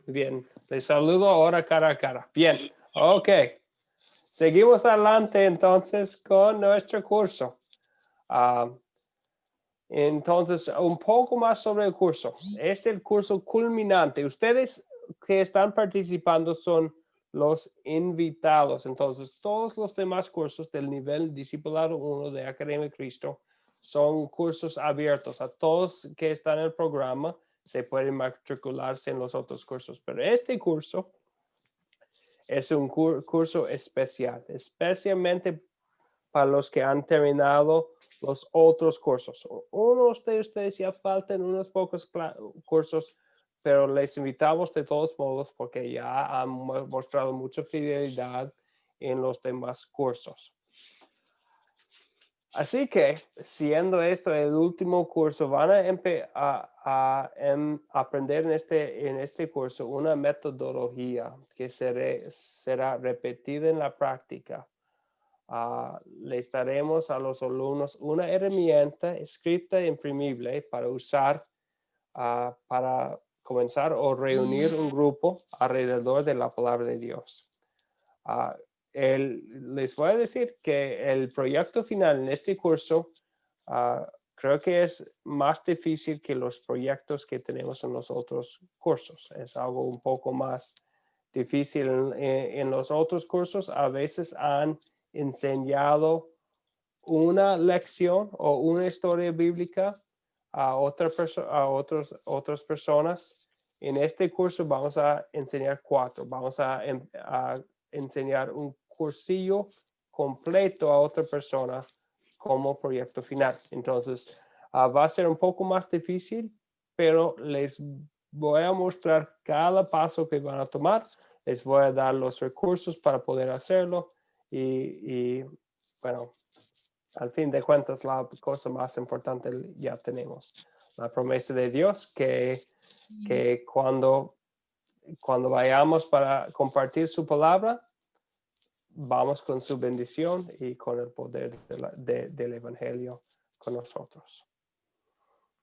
Bien, les saludo ahora cara a cara. Bien, ok. Seguimos adelante entonces con nuestro curso. Entonces, un poco más sobre el curso. Es el curso culminante. Ustedes que están participando son los invitados. Entonces, todos los demás cursos del nivel Discipulado 1 de Academia Cristo son cursos abiertos a todos que están en el programa. Se pueden matricularse en los otros cursos, pero este curso es un curso especial, especialmente para los que han terminado los otros cursos. Unos de ustedes ya faltan unos pocos cursos, pero les invitamos de todos modos porque ya han mostrado mucha fidelidad en los demás cursos. Así que, siendo esto el último curso, van a aprender en este curso una metodología que será repetida en la práctica. Les daremos a los alumnos una herramienta escrita e imprimible para usar para comenzar o reunir un grupo alrededor de la palabra de Dios. Les voy a decir que el proyecto final en este curso creo que es más difícil que los proyectos que tenemos en los otros cursos. Es algo un poco más difícil. En los otros cursos a veces han enseñado una lección o una historia bíblica a otras personas. En este curso vamos a enseñar 4. Vamos a enseñar un cursillo completo a otra persona como proyecto final. Entonces, va a ser un poco más difícil, pero les voy a mostrar cada paso que van a tomar. Les voy a dar los recursos para poder hacerlo y bueno, al fin de cuentas, la cosa más importante ya tenemos. La promesa de Dios que cuando vayamos para compartir su palabra, vamos con su bendición y con el poder del Evangelio con nosotros.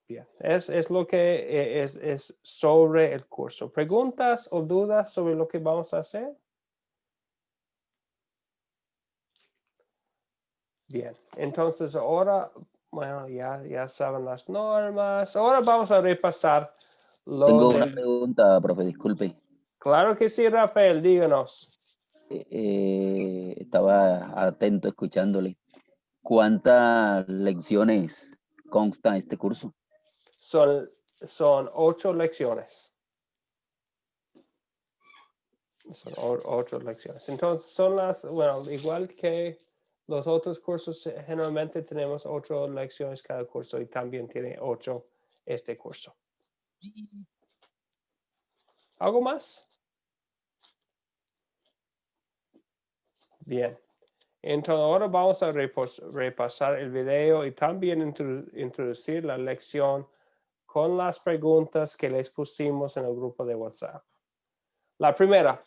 Bien, es lo que es sobre el curso. ¿Preguntas o dudas sobre lo que vamos a hacer? Bien, entonces ahora, bueno, ya saben las normas. Ahora vamos a repasar Tengo una pregunta, profe, disculpe. Claro que sí, Rafael, díganos. Estaba atento escuchándole. ¿Cuántas lecciones consta este curso? Son 8 lecciones. Son 8 lecciones. Entonces bueno, igual que los otros cursos, generalmente tenemos 8 lecciones cada curso y también tiene 8 este curso. ¿Algo más? Bien. Entonces ahora vamos a repasar el video y también introducir la lección con las preguntas que les pusimos en el grupo de WhatsApp. La primera,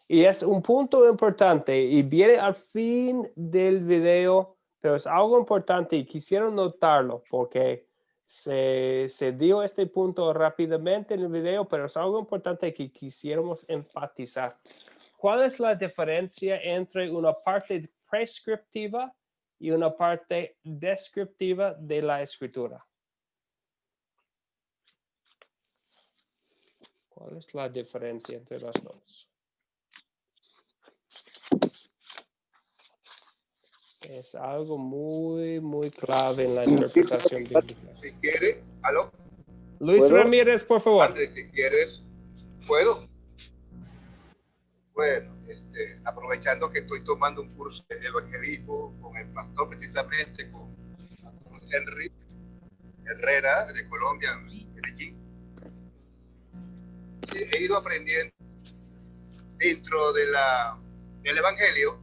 y es un punto importante y viene al fin del video, pero es algo importante y quisiera notarlo porque se dio este punto rápidamente en el video, pero es algo importante que quisiéramos enfatizar. ¿Cuál es la diferencia entre una parte prescriptiva y una parte descriptiva de la escritura? ¿Cuál es la diferencia entre las dos? Es algo muy, muy clave en la interpretación bíblica. Si quiere, ¿aló? Luis ¿Puedo? Ramírez, por favor. Andrés, si quieres, ¿puedo? Bueno, aprovechando que estoy tomando un curso de evangelismo con el pastor, precisamente con el pastor Henry Herrera de Colombia, Medellín. Sí, he ido aprendiendo dentro del evangelio.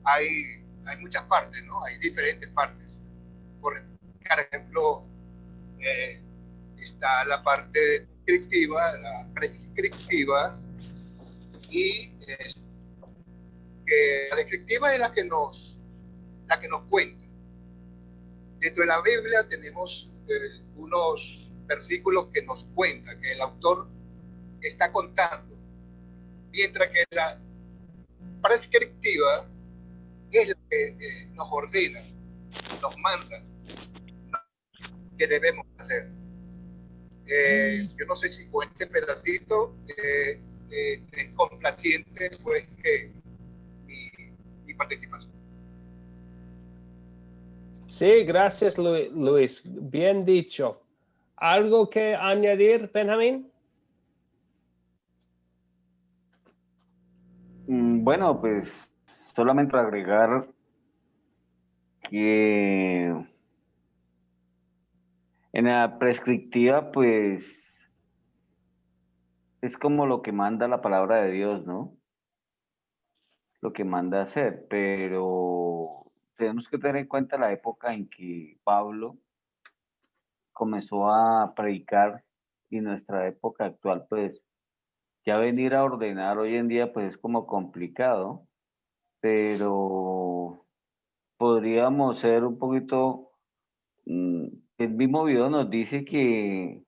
Hay muchas partes, ¿no? Hay diferentes partes. Por ejemplo, está la parte descriptiva, la prescriptiva, y que la descriptiva es la que nos cuenta. Dentro de la Biblia tenemos unos versículos que nos cuentan, que el autor está contando, mientras que la prescriptiva es la que nos ordena, nos manda que debemos hacer. Yo no sé si con este pedacito es complaciente pues que mi participación. Sí, gracias Luis. Bien dicho. ¿Algo que añadir, Benjamín? Bueno, pues solamente agregar que en la prescriptiva, pues es como lo que manda la palabra de Dios, ¿no? Lo que manda hacer, pero tenemos que tener en cuenta la época en que Pablo comenzó a predicar y nuestra época actual, pues ya venir a ordenar hoy en día, pues es como complicado, pero podríamos ser un poquito, el mismo video nos dice que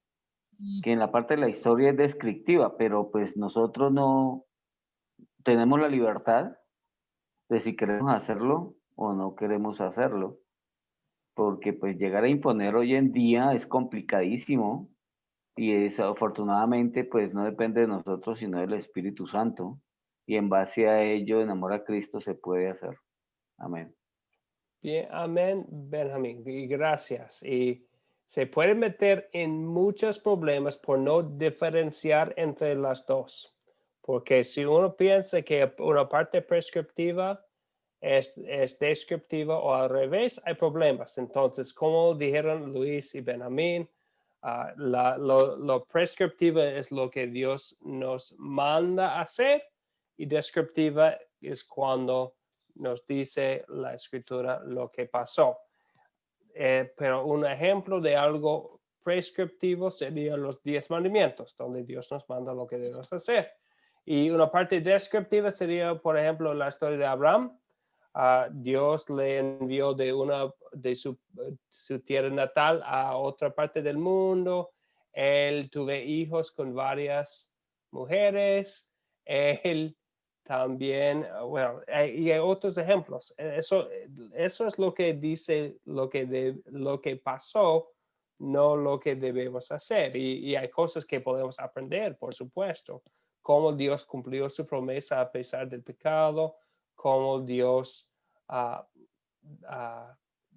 en la parte de la historia es descriptiva, pero pues nosotros no tenemos la libertad de si queremos hacerlo o no queremos hacerlo, porque pues llegar a imponer hoy en día es complicadísimo y desafortunadamente pues no depende de nosotros sino del Espíritu Santo y en base a ello en amor a Cristo se puede hacer. Amén. Bien, amén, Benjamín. Y gracias. Y se puede meter en muchos problemas por no diferenciar entre las dos. Porque si uno piensa que una parte prescriptiva es descriptiva o al revés, hay problemas. Entonces, como dijeron Luis y Benjamín, lo prescriptivo es lo que Dios nos manda a hacer y descriptiva es cuando nos dice la escritura lo que pasó. Pero un ejemplo de algo prescriptivo serían los 10 mandamientos, donde Dios nos manda lo que debemos hacer. Y una parte descriptiva sería, por ejemplo, la historia de Abraham. Dios le envió de su tierra natal a otra parte del mundo. Él tuvo hijos con varias mujeres. Él también, bueno, y hay otros ejemplos. Eso es lo que dice lo que pasó, no lo que debemos hacer. Y hay cosas que podemos aprender, por supuesto. Cómo Dios cumplió su promesa a pesar del pecado, cómo Dios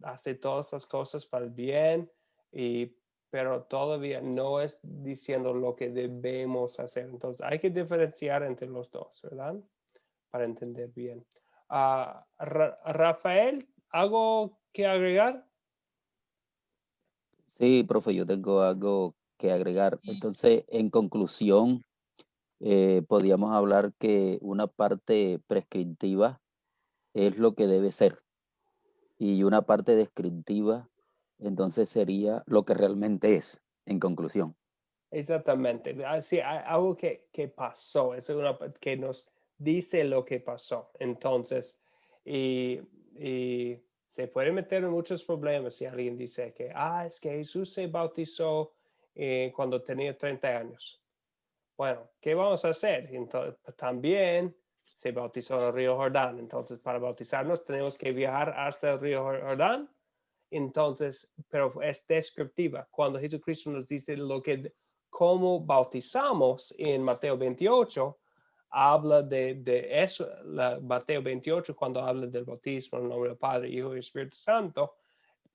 hace todas las cosas para el bien, pero todavía no es diciendo lo que debemos hacer. Entonces hay que diferenciar entre los dos, ¿verdad? Para entender bien. Rafael, ¿algo que agregar? Sí, profe, yo tengo algo que agregar. Entonces, en conclusión, podríamos hablar que una parte prescriptiva es lo que debe ser y una parte descriptiva entonces sería lo que realmente es, en conclusión. Exactamente. Sí, hay algo que pasó, es que nos dice lo que pasó. Entonces, y se puede meter en muchos problemas si alguien dice que, es que Jesús se bautizó cuando tenía 30 años. Bueno, ¿qué vamos a hacer? Entonces, también se bautizó en el río Jordán. Entonces, para bautizarnos tenemos que viajar hasta el río Jordán. Entonces, pero es descriptiva. Cuando Jesucristo nos dice cómo bautizamos en Mateo 28, habla de eso, Mateo 28, cuando habla del bautismo en el nombre del Padre, Hijo y Espíritu Santo,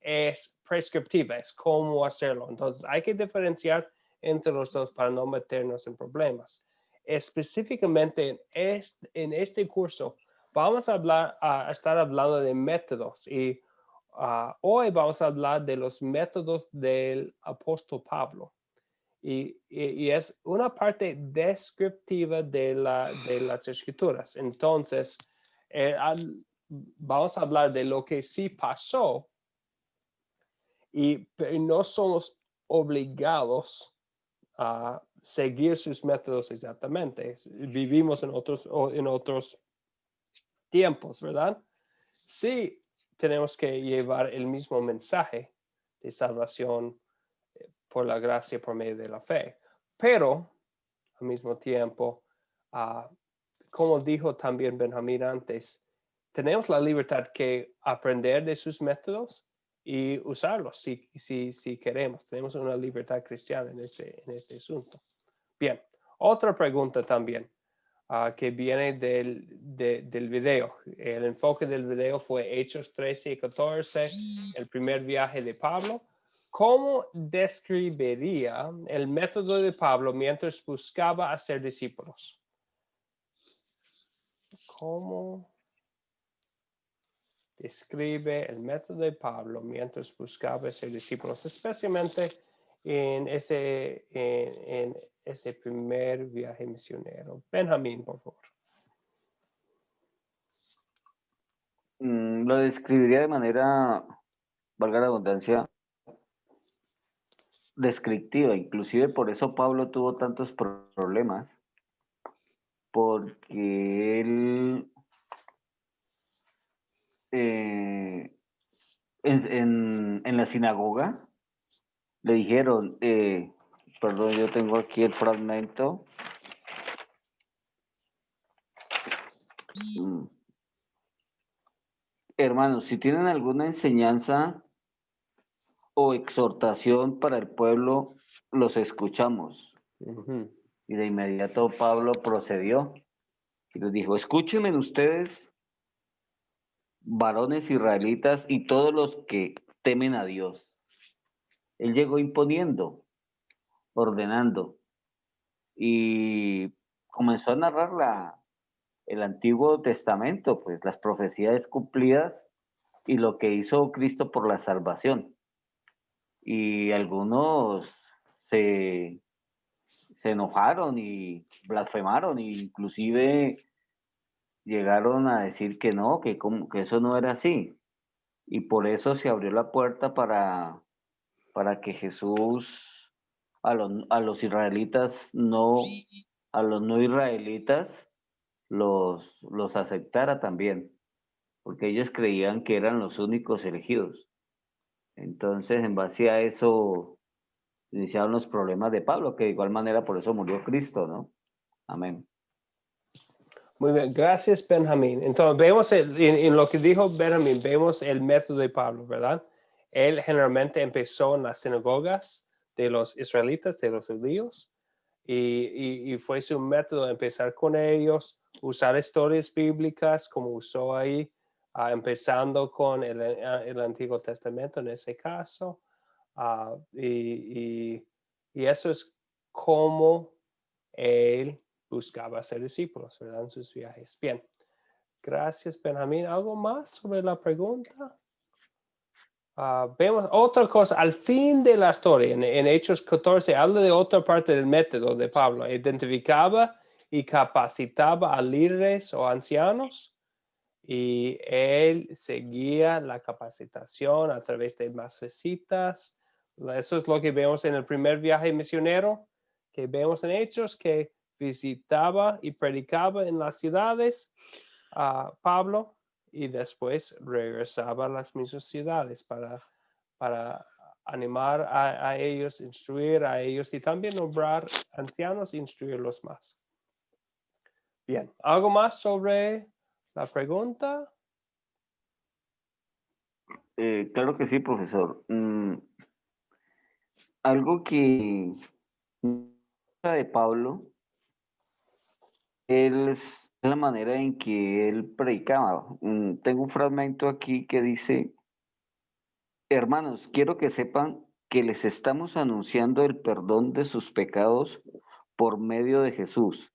es prescriptiva, es cómo hacerlo. Entonces, hay que diferenciar entre los dos para no meternos en problemas. Específicamente en este curso, vamos a estar hablando de métodos y hoy vamos a hablar de los métodos del apóstol Pablo. Y es una parte descriptiva de las escrituras. Entonces, vamos a hablar de lo que sí pasó y no somos obligados a seguir sus métodos exactamente. Vivimos en otros tiempos, ¿verdad? Sí, tenemos que llevar el mismo mensaje de salvación por la gracia por medio de la fe. Pero al mismo tiempo, como dijo también Benjamín antes, tenemos la libertad que aprender de sus métodos y usarlos si queremos. Tenemos una libertad cristiana en este asunto. Bien, otra pregunta también que viene del video. El enfoque del video fue Hechos 13 y 14, el primer viaje de Pablo. ¿Cómo describiría el método de Pablo mientras buscaba hacer discípulos? ¿Cómo describe el método de Pablo mientras buscaba ser discípulos, especialmente en ese primer viaje misionero? Benjamín, por favor. Lo describiría de manera, valga la abundancia, descriptiva. Inclusive por eso Pablo tuvo tantos problemas, porque él en la sinagoga le dijeron, perdón, yo tengo aquí el fragmento. Hermanos, si tienen alguna enseñanza o exhortación para el pueblo, los escuchamos. Y de inmediato Pablo procedió y les dijo, escúchenme ustedes, varones israelitas y todos los que temen a Dios. Él llegó imponiendo, ordenando y comenzó a narrar el Antiguo Testamento, pues las profecías cumplidas y lo que hizo Cristo por la salvación. Y algunos se enojaron y blasfemaron e inclusive llegaron a decir que no, que eso no era así. Y por eso se abrió la puerta para que Jesús a los israelitas a los no israelitas los aceptara también, porque ellos creían que eran los únicos elegidos. Entonces, en base a eso, iniciaron los problemas de Pablo, que de igual manera por eso murió Cristo, ¿no? Amén. Muy bien, gracias Benjamín. Entonces vemos en lo que dijo Benjamín, vemos el método de Pablo, ¿verdad? Él generalmente empezó en las sinagogas de los israelitas, de los judíos, y fue su método empezar con ellos, usar historias bíblicas como usó ahí, empezando con el Antiguo Testamento en ese caso, y eso es como él buscaba ser discípulos, ¿verdad? En sus viajes. Bien, gracias Benjamín. ¿Algo más sobre la pregunta? Vemos otra cosa, al fin de la historia, en Hechos 14, habla de otra parte del método de Pablo. Identificaba y capacitaba a líderes o ancianos y él seguía la capacitación a través de más visitas. Eso es lo que vemos en el primer viaje misionero, que vemos en Hechos, que visitaba y predicaba en las ciudades a Pablo, y después regresaba a las mismas ciudades para animar a ellos, instruir a ellos y también nombrar ancianos e instruirlos más. Bien, ¿algo más sobre la pregunta? Claro que sí, profesor. Algo que de Pablo es la manera en que él predicaba. Tengo un fragmento aquí que dice, hermanos, quiero que sepan que les estamos anunciando el perdón de sus pecados por medio de Jesús.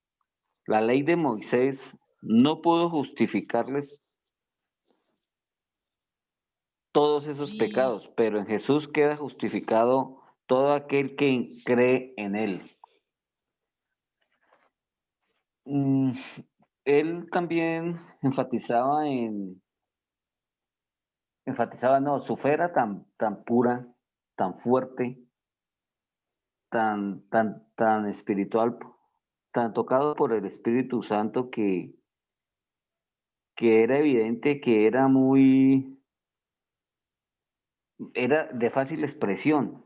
La ley de Moisés no pudo justificarles todos esos pecados, pero en Jesús queda justificado todo aquel que cree en él. Él también enfatizaba, su fe era tan pura, tan fuerte, tan espiritual, tan tocado por el Espíritu Santo que era evidente que era de fácil expresión.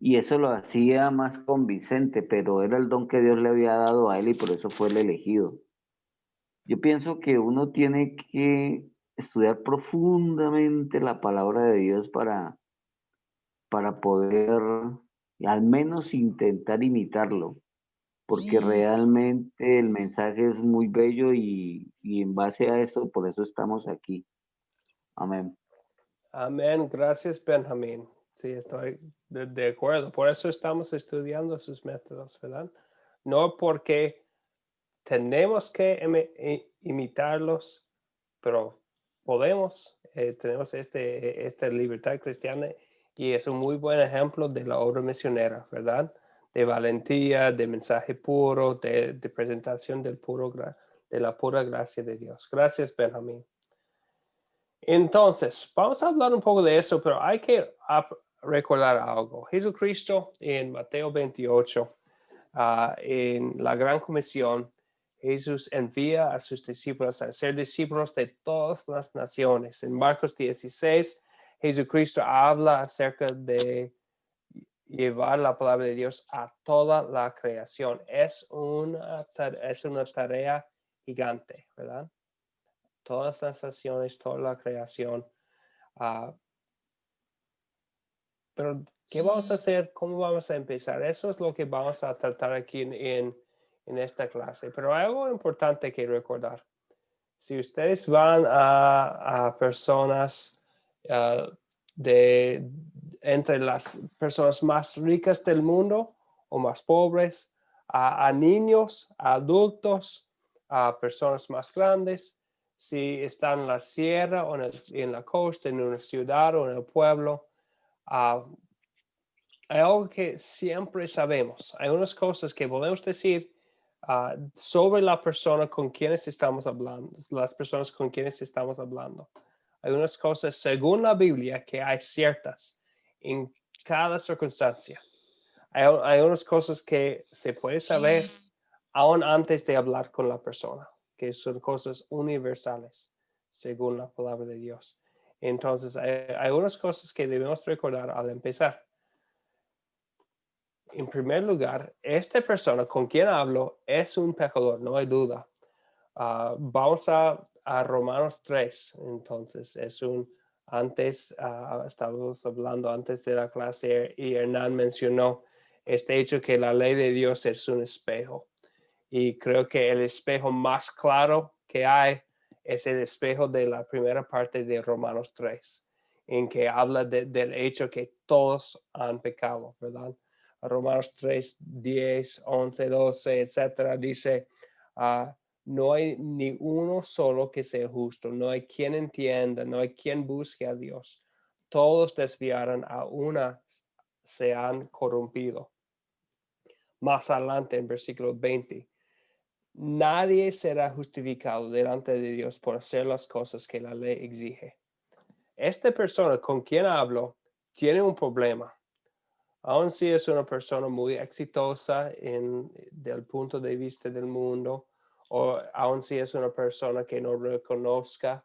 y eso lo hacía más convincente, pero era el don que Dios le había dado a él y por eso fue el elegido. Yo pienso que uno tiene que estudiar profundamente la palabra de Dios para poder al menos intentar imitarlo, porque realmente el mensaje es muy bello y en base a eso, por eso estamos aquí. Amén. Amén. Gracias, Benjamín. Sí, estoy de acuerdo. Por eso estamos estudiando sus métodos, ¿verdad? No porque tenemos que imitarlos, pero podemos, tenemos esta libertad cristiana y es un muy buen ejemplo de la obra misionera, ¿verdad? De valentía, de mensaje puro, de presentación de la pura gracia de Dios. Gracias, Benjamín. Entonces, vamos a hablar un poco de eso, pero hay que recordar algo. Jesucristo en Mateo 28, en la Gran Comisión, Jesús envía a sus discípulos a ser discípulos de todas las naciones. En Marcos 16, Jesucristo habla acerca de llevar la palabra de Dios a toda la creación. Es una tarea gigante, ¿verdad? Todas las naciones, toda la creación. Pero, ¿qué vamos a hacer? ¿Cómo vamos a empezar? Eso es lo que vamos a tratar aquí en esta clase. Pero hay algo importante que recordar. Si ustedes van a personas entre las personas más ricas del mundo o más pobres, a niños, a adultos, a personas más grandes, si están en la sierra o en la costa, en una ciudad o en el pueblo, hay algo que siempre sabemos. Hay unas cosas que podemos decir sobre la persona con quienes estamos hablando, las personas con quienes estamos hablando. Hay unas cosas, según la Biblia, que hay ciertas en cada circunstancia. Hay unas cosas que se puede saber aún antes de hablar con la persona, que son cosas universales, según la palabra de Dios. Entonces, hay unas cosas que debemos recordar al empezar. En primer lugar, esta persona con quien hablo es un pecador, no hay duda. Vamos a Romanos 3, entonces, estábamos hablando antes de la clase y Hernán mencionó este hecho que la ley de Dios es un espejo. Y creo que el espejo más claro que hay es el espejo de la primera parte de Romanos 3, en que habla del hecho que todos han pecado, ¿verdad? Romanos 3, 10, 11, 12, etcétera, dice, no hay ni uno solo que sea justo, no hay quien entienda, no hay quien busque a Dios. Todos desviaron, a una se han corrompido. Más adelante en versículo 20, nadie será justificado delante de Dios por hacer las cosas que la ley exige. Esta persona con quien hablo tiene un problema. Aun si es una persona muy exitosa del punto de vista del mundo, o aun si es una persona que no reconozca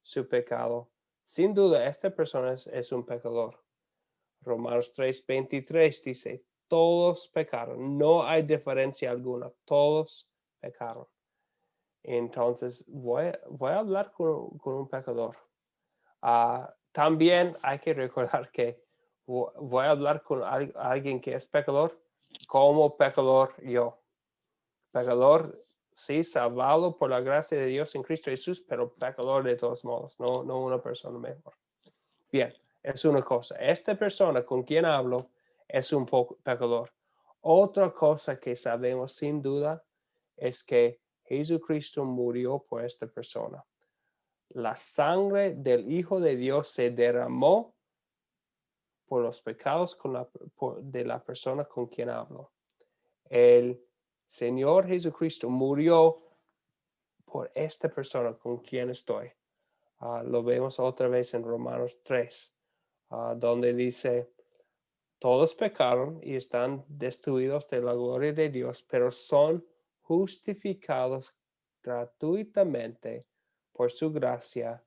su pecado, sin duda esta persona es un pecador. Romanos 3:23 dice, todos pecaron, no hay diferencia alguna, todos pecaron. Entonces voy a hablar con un pecador. También hay que recordar que voy a hablar con alguien que es pecador, como pecador yo. Pecador, sí, salvado por la gracia de Dios en Cristo Jesús, pero pecador de todos modos, no una persona mejor. Bien, es una cosa. Esta persona con quien hablo es un pecador. Otra cosa que sabemos sin duda es que Jesucristo murió por esta persona. La sangre del Hijo de Dios se derramó por los pecados de la persona con quien hablo. El Señor Jesucristo murió por esta persona con quien estoy. Lo vemos otra vez en Romanos 3, donde dice, todos pecaron y están destruidos de la gloria de Dios, pero son justificados gratuitamente por su gracia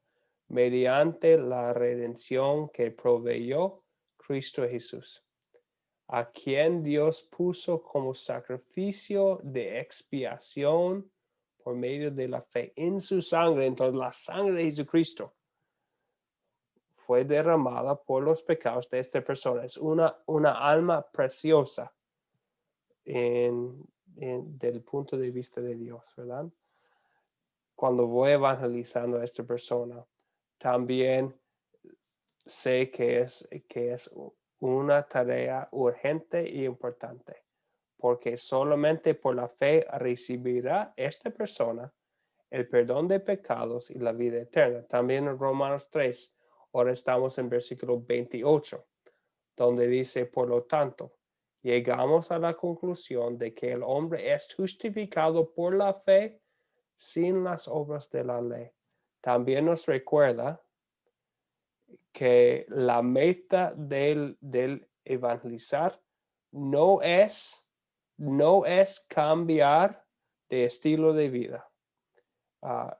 mediante la redención que proveyó Cristo Jesús. a quien Dios puso como sacrificio de expiación por medio de la fe en su sangre. Entonces la sangre de Jesucristo fue derramada por los pecados de esta persona. Es una alma preciosa del punto de vista de Dios, ¿verdad? Cuando voy evangelizando a esta persona, también sé que es una tarea urgente y importante, porque solamente por la fe recibirá esta persona el perdón de pecados y la vida eterna. También en Romanos 3, ahora estamos en versículo 28, donde dice, por lo tanto, llegamos a la conclusión de que el hombre es justificado por la fe sin las obras de la ley. También nos recuerda que la meta del evangelizar no es cambiar de estilo de vida.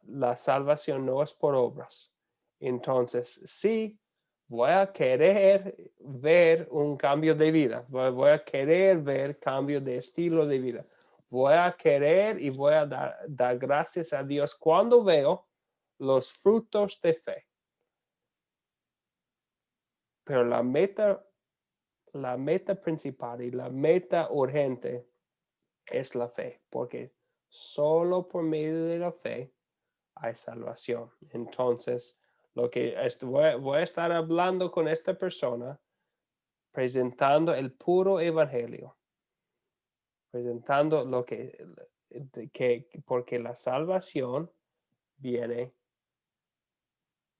La salvación no es por obras. Entonces, sí, voy a querer ver un cambio de vida. Voy a querer ver cambio de estilo de vida. Voy a querer y voy a dar gracias a Dios cuando veo los frutos de fe. Pero la meta principal y la meta urgente es la fe, porque solo por medio de la fe hay salvación. Entonces, lo que voy a estar hablando con esta persona, presentando el puro evangelio, presentando lo que porque la salvación viene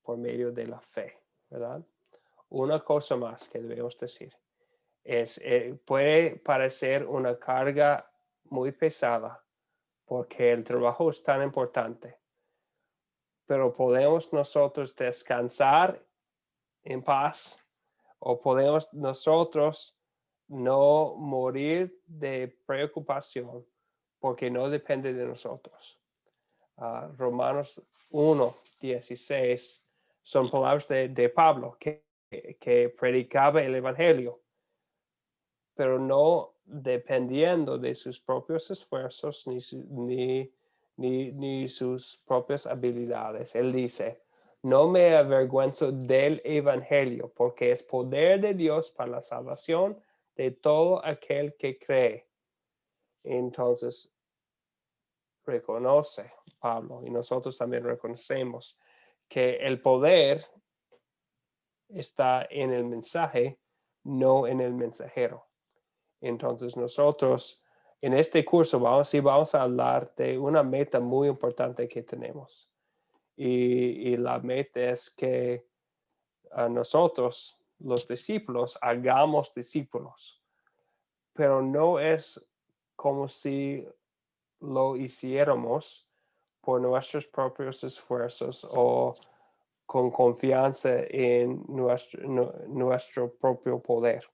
por medio de la fe, ¿verdad? Una cosa más que debemos decir es, puede parecer una carga muy pesada porque el trabajo es tan importante, pero podemos nosotros descansar en paz o podemos nosotros no morir de preocupación porque no depende de nosotros. Romanos 1:16 son palabras de Pablo que predicaba el evangelio, pero no dependiendo de sus propios esfuerzos ni sus propias habilidades. Él dice, no me avergüenzo del evangelio, porque es poder de Dios para la salvación de todo aquel que cree. Entonces, reconoce Pablo, y nosotros también reconocemos que el poder está en el mensaje, no en el mensajero. Entonces nosotros en este curso vamos a hablar de una meta muy importante que tenemos. Y la meta es que nosotros, los discípulos, hagamos discípulos. Pero no es como si lo hiciéramos por nuestros propios esfuerzos o con confianza en nuestro propio poder.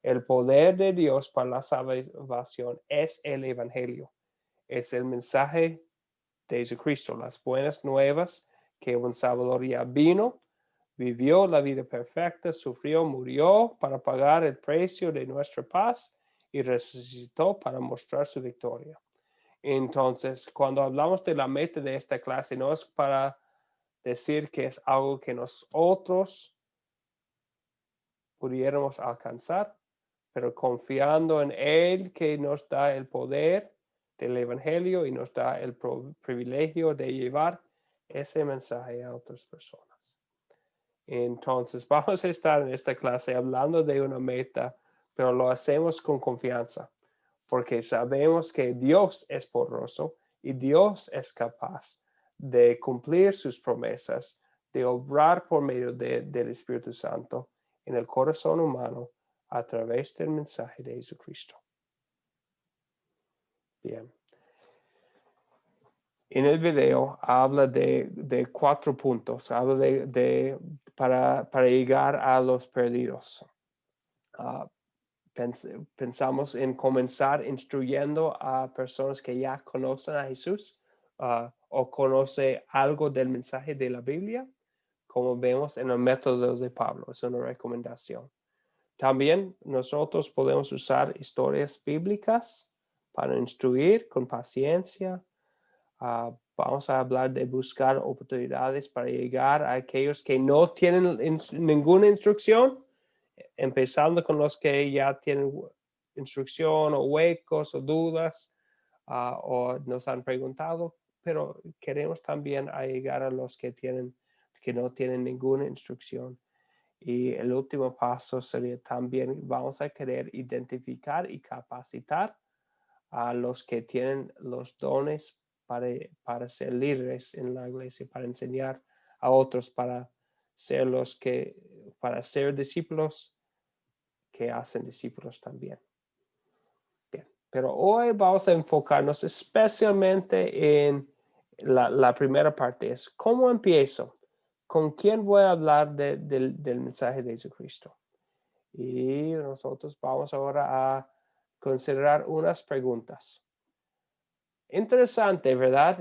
El poder de Dios para la salvación es el evangelio, es el mensaje de Jesucristo, las buenas nuevas que un Salvador ya vino, vivió la vida perfecta, sufrió, murió para pagar el precio de nuestra paz y resucitó para mostrar su victoria. Entonces, cuando hablamos de la meta de esta clase, no es para decir que es algo que nosotros pudiéramos alcanzar, pero confiando en Él que nos da el poder del Evangelio y nos da el privilegio de llevar ese mensaje a otras personas. Entonces, vamos a estar en esta clase hablando de una meta, pero lo hacemos con confianza, porque sabemos que Dios es poderoso y Dios es capaz de cumplir sus promesas, de obrar por medio del Espíritu Santo en el corazón humano a través del mensaje de Jesucristo. Bien. En el video habla de 4 puntos, habla para llegar a los perdidos. Pensamos en comenzar instruyendo a personas que ya conocen a Jesús o conoce algo del mensaje de la Biblia, como vemos en el método de Pablo, es una recomendación. También nosotros podemos usar historias bíblicas para instruir con paciencia. Vamos a hablar de buscar oportunidades para llegar a aquellos que no tienen ninguna instrucción, empezando con los que ya tienen instrucción o huecos o dudas, o nos han preguntado, pero queremos también llegar a los que no tienen ninguna instrucción. Y el último paso sería también, vamos a querer identificar y capacitar a los que tienen los dones para ser líderes en la iglesia, para enseñar a otros, para ser discípulos que hacen discípulos también. Bien, pero hoy vamos a enfocarnos especialmente en la primera parte, es ¿cómo empiezo? ¿Con quién voy a hablar del mensaje de Jesucristo? Y nosotros vamos ahora a considerar unas preguntas. Interesante, ¿verdad?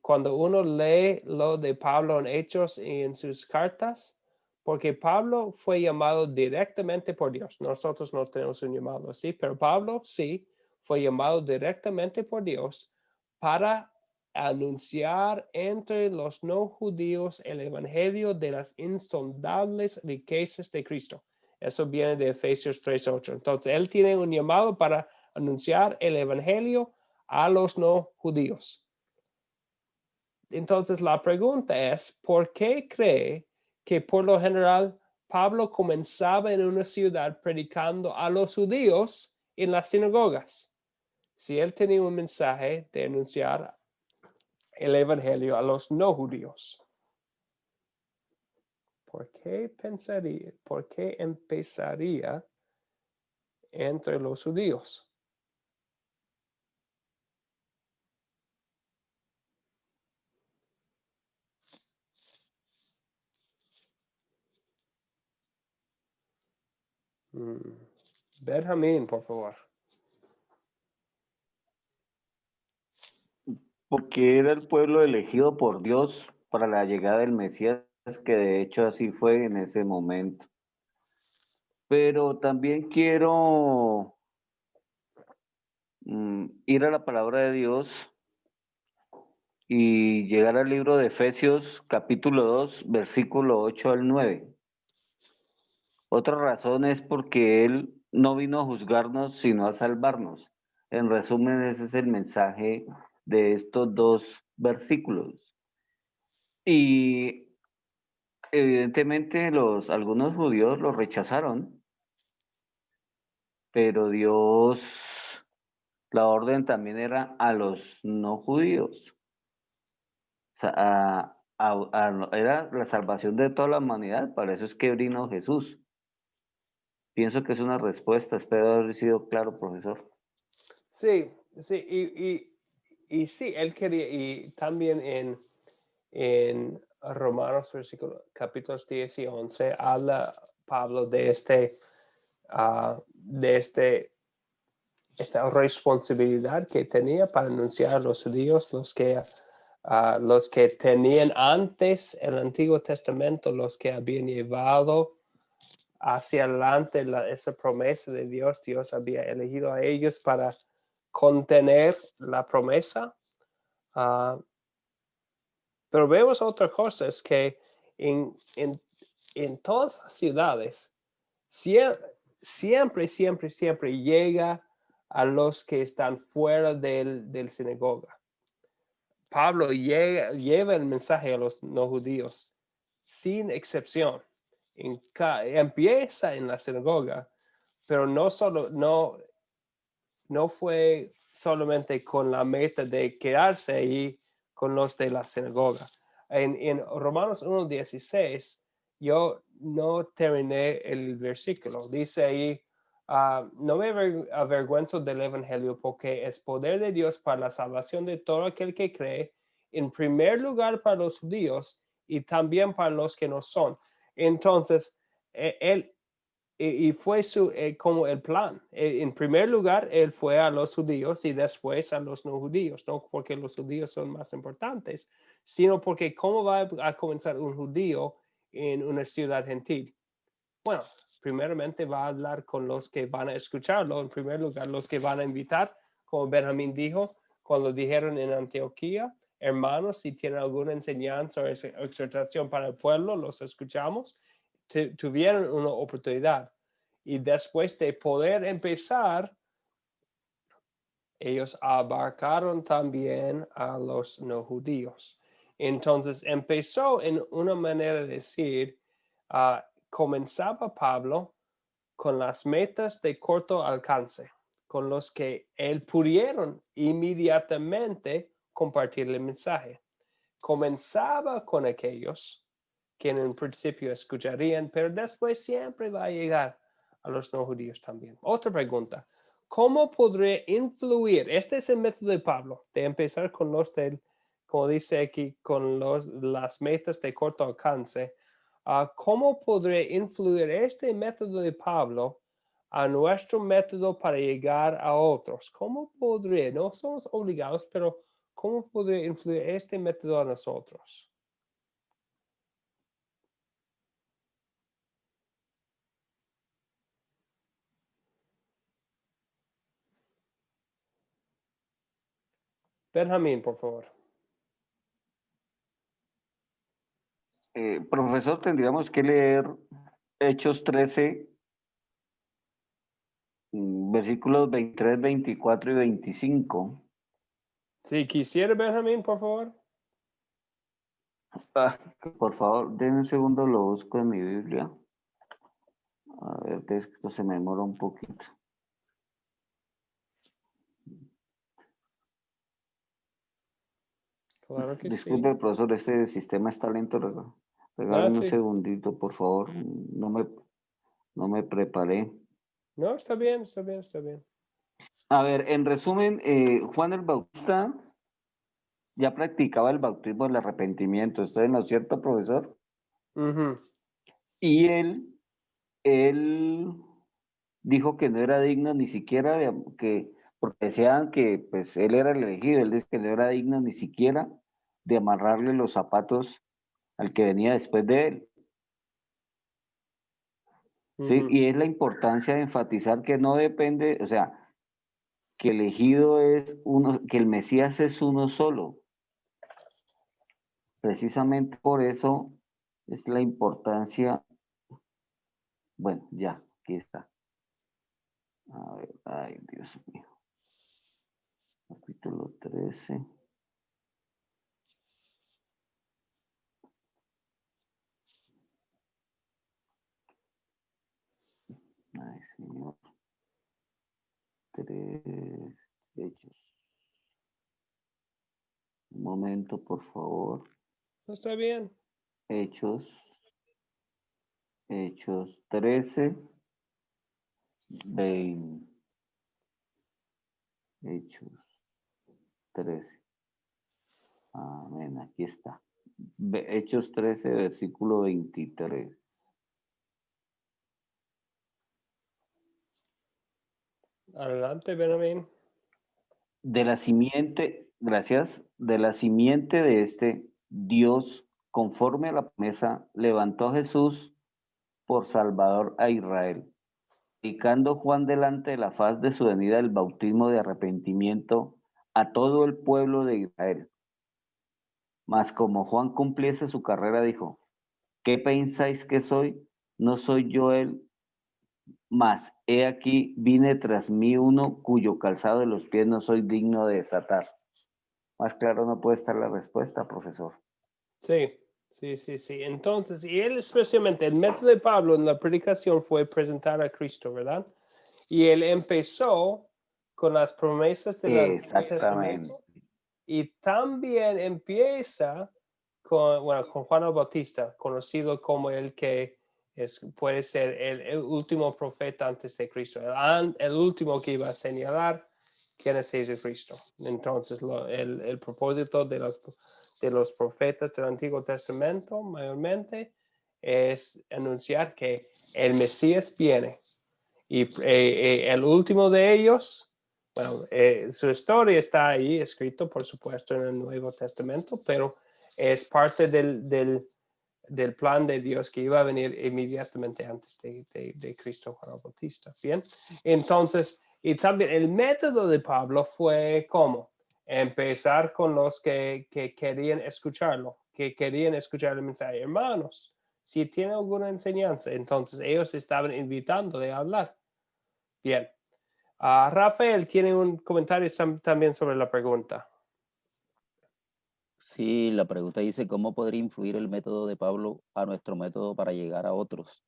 Cuando uno lee lo de Pablo en Hechos y en sus cartas, porque Pablo fue llamado directamente por Dios. Nosotros no tenemos un llamado así, pero Pablo sí fue llamado directamente por Dios para anunciar entre los no judíos el evangelio de las insondables riquezas de Cristo. Eso viene de Efesios 3:8. Entonces, él tiene un llamado para anunciar el evangelio a los no judíos. Entonces, la pregunta es, ¿por qué cree que por lo general Pablo comenzaba en una ciudad predicando a los judíos en las sinagogas? Si él tenía un mensaje de anunciar el evangelio a los no judíos. ¿Por qué empezaría entre los judíos? Benjamín, por favor. Porque era el pueblo elegido por Dios para la llegada del Mesías, que de hecho así fue en ese momento. Pero también quiero ir a la palabra de Dios y llegar al libro de Efesios capítulo 2, versículo 8 al 9. Otra razón es porque Él no vino a juzgarnos, sino a salvarnos. En resumen, ese es el mensaje de estos dos versículos. Y evidentemente algunos judíos lo rechazaron, pero Dios, la orden también era a los no judíos. O sea, era la salvación de toda la humanidad, para eso es que vino Jesús. Pienso que es una respuesta, espero haber sido claro, profesor. Sí, y sí, él quería, y también en Romanos capítulos 10 y 11 habla Pablo de esta responsabilidad que tenía para anunciar a los judíos, los que tenían antes el Antiguo Testamento, los que habían llevado hacia adelante esa promesa de Dios. Dios había elegido a ellos para contener la promesa. Pero vemos otra cosa, es que en todas las ciudades siempre llega a los que están fuera del sinagoga. Pablo lleva el mensaje a los no judíos sin excepción. Empieza en la sinagoga, pero no fue solamente con la meta de quedarse ahí con los de la sinagoga. En Romanos 1:16, yo no terminé el versículo. Dice ahí, no me avergüenzo del evangelio porque es poder de Dios para la salvación de todo aquel que cree, en primer lugar para los judíos y también para los que no son. Entonces, y fue como el plan. En primer lugar, él fue a los judíos y después a los no judíos, no porque los judíos son más importantes, sino porque ¿cómo va a comenzar un judío en una ciudad gentil? Bueno, primeramente va a hablar con los que van a escucharlo. En primer lugar, los que van a invitar, como Benjamín dijo, cuando dijeron en Antioquía, hermanos, si tienen alguna enseñanza o exhortación para el pueblo, los escuchamos. Tuvieron una oportunidad. Y después de poder empezar, ellos abarcaron también a los no judíos. Entonces empezó en una manera de decir, comenzaba Pablo con las metas de corto alcance, con los que él pudieron inmediatamente compartir el mensaje. Comenzaba con aquellos que en un principio escucharían, pero después siempre va a llegar a los no judíos también. Otra pregunta. ¿Cómo podré influir? Este es el método de Pablo, de empezar con los del, como dice aquí, con las metas de corto alcance. ¿Cómo podré influir este método de Pablo a nuestro método para llegar a otros? ¿Cómo podré? No somos obligados, pero ¿cómo podré influir este método a nosotros? Benjamín, por favor. Profesor, tendríamos que leer Hechos 13, versículos 23, 24 y 25. Si quisiera, Benjamín, por favor. Por favor, denme un segundo, lo busco en mi Biblia. A ver, que esto se me demora un poquito. Claro que Disculpe, sí. profesor, este sistema está lento. Regálame un Sí. segundito, por favor. No me preparé. No, está bien, está bien, está bien. A ver, en resumen, Juan el Bautista ya practicaba el bautismo del arrepentimiento. ¿Estoy en lo cierto, profesor? Ujú. Y él dijo que no era digno ni siquiera porque decían que pues él era el elegido, él dice que no era digno ni siquiera de amarrarle los zapatos al que venía después de él. ¿Sí? Ujú. Y es la importancia de enfatizar que no depende, o sea, que elegido es uno, que el Mesías es uno solo. Precisamente por eso es la importancia. Bueno, ya, aquí está. A ver, ay, Dios mío. Capítulo 13. Ay, Señor. 3 Hechos. Un momento, por favor. Está bien. Hechos 13, 20. Hechos 13. Amén, aquí está. Hechos 13, versículo 23. Adelante, Benjamín. De la simiente, gracias, de la simiente de este Dios, conforme a la promesa, levantó a Jesús por Salvador a Israel, predicando Juan delante de la faz de su venida el bautismo de arrepentimiento a todo el pueblo de Israel. Mas como Juan cumpliese su carrera, dijo: ¿qué pensáis que soy? No soy yo él, mas he aquí vine tras mí uno cuyo calzado de los pies no soy digno de desatar. Más claro no puede estar la respuesta, profesor. Sí. Entonces, y él especialmente, el método de Pablo en la predicación fue presentar a Cristo, ¿verdad? Y él empezó con las promesas del Antiguo Testamento y también empieza con Juan el Bautista, conocido como el que puede ser el último profeta antes de Cristo, el último que iba a señalar quién es Jesucristo. Entonces, el propósito de los profetas del Antiguo Testamento mayormente es anunciar que el Mesías viene. Y el último de ellos, bueno, su historia está ahí escrito, por supuesto, en el Nuevo Testamento, pero es parte del del plan de Dios que iba a venir inmediatamente antes de Cristo Juan el Bautista. Bien, entonces, y también el método de Pablo fue ¿cómo? Empezar con los que querían escucharlo, que querían escuchar el mensaje. Hermanos, si tienen alguna enseñanza, entonces ellos estaban invitándole a hablar. Bien. Rafael tiene un comentario también sobre la pregunta. Sí, la pregunta dice, ¿cómo podría influir el método de Pablo a nuestro método para llegar a otros?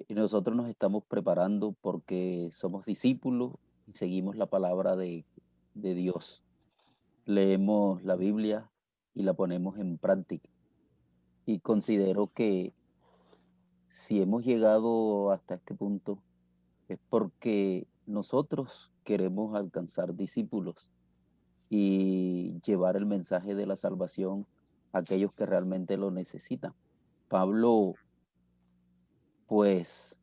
Nosotros nos estamos preparando porque somos discípulos y seguimos la palabra de Dios. Leemos la Biblia y la ponemos en práctica. Y considero que si hemos llegado hasta este punto es porque nosotros queremos alcanzar discípulos y llevar el mensaje de la salvación a aquellos que realmente lo necesitan. Pablo, pues,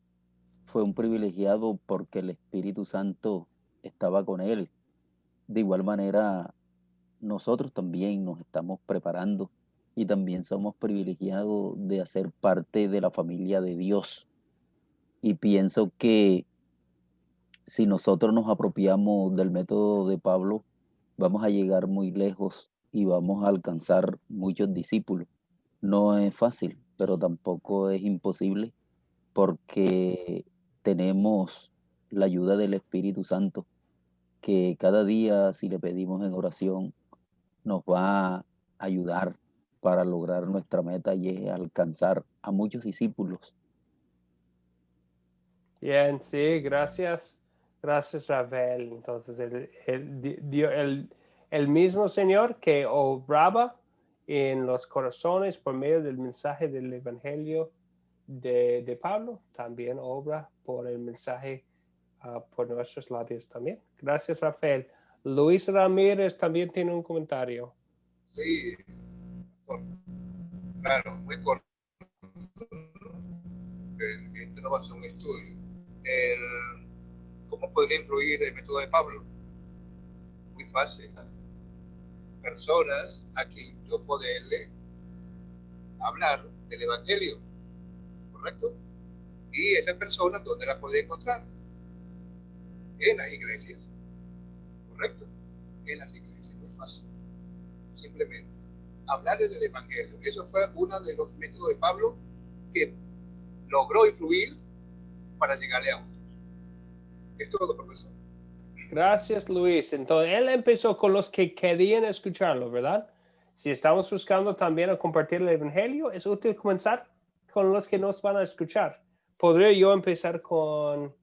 fue un privilegiado porque el Espíritu Santo estaba con él. De igual manera, nosotros también nos estamos preparando y también somos privilegiados de hacer parte de la familia de Dios. Y pienso que si nosotros nos apropiamos del método de Pablo, vamos a llegar muy lejos y vamos a alcanzar muchos discípulos. No es fácil, pero tampoco es imposible porque tenemos la ayuda del Espíritu Santo, que cada día, si le pedimos en oración, nos va a ayudar para lograr nuestra meta y es alcanzar a muchos discípulos. Bien, sí, gracias. Gracias, Rafael. Entonces, el mismo Señor que obraba en los corazones por medio del mensaje del Evangelio de Pablo, también obra por el mensaje por nuestros labios también. Gracias, Rafael. Luis Ramírez también tiene un comentario. Sí, claro, muy corto. Este no va a ser un estudio. ¿Cómo podría influir el método de Pablo? Muy fácil. Personas a quien yo poderle hablar del Evangelio, ¿correcto? Y esas personas, ¿dónde las podría encontrar? En las iglesias, ¿correcto? En las iglesias, muy fácil. Simplemente hablarles del Evangelio. Eso fue uno de los métodos de Pablo que logró influir para llegarle a otros. Es todo, profesor. Gracias, Luis. Entonces, él empezó con los que querían escucharlo, ¿verdad? Si estamos buscando también a compartir el Evangelio, es útil comenzar con los que nos van a escuchar. ¿Podría yo empezar con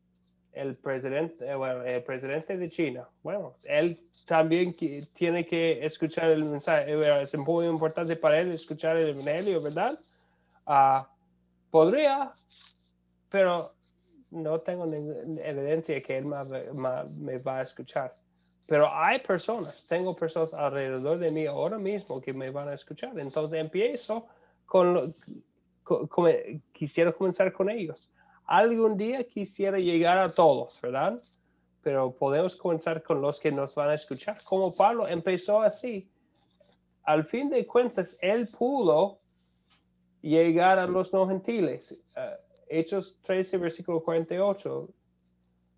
el presidente de China? Bueno, él también tiene que escuchar el mensaje. Es muy importante para él escuchar el Evangelio, ¿verdad? Podría, pero no tengo evidencia que él me va a escuchar. Pero hay tengo personas alrededor de mí ahora mismo que me van a escuchar. Entonces empiezo quisiera comenzar con ellos. Algún día quisiera llegar a todos, ¿verdad? Pero podemos comenzar con los que nos van a escuchar. Como Pablo empezó así. Al fin de cuentas, él pudo llegar a los no gentiles. Hechos 13, versículo 48,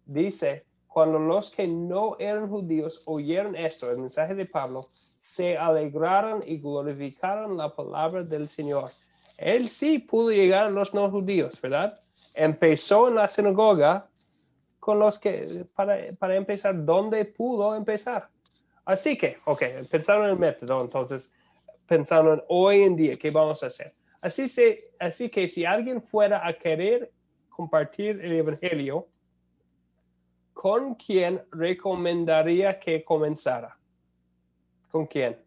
dice, cuando los que no eran judíos oyeron esto, el mensaje de Pablo, se alegraron y glorificaron la palabra del Señor. Él sí pudo llegar a los no judíos, ¿verdad? Empezó en la sinagoga con los que, para empezar, ¿dónde pudo empezar? Así que, pensaron en el método, entonces, pensando en hoy en día, ¿qué vamos a hacer? Así que si alguien fuera a querer compartir el Evangelio, ¿con quién recomendaría que comenzara? ¿Con quién?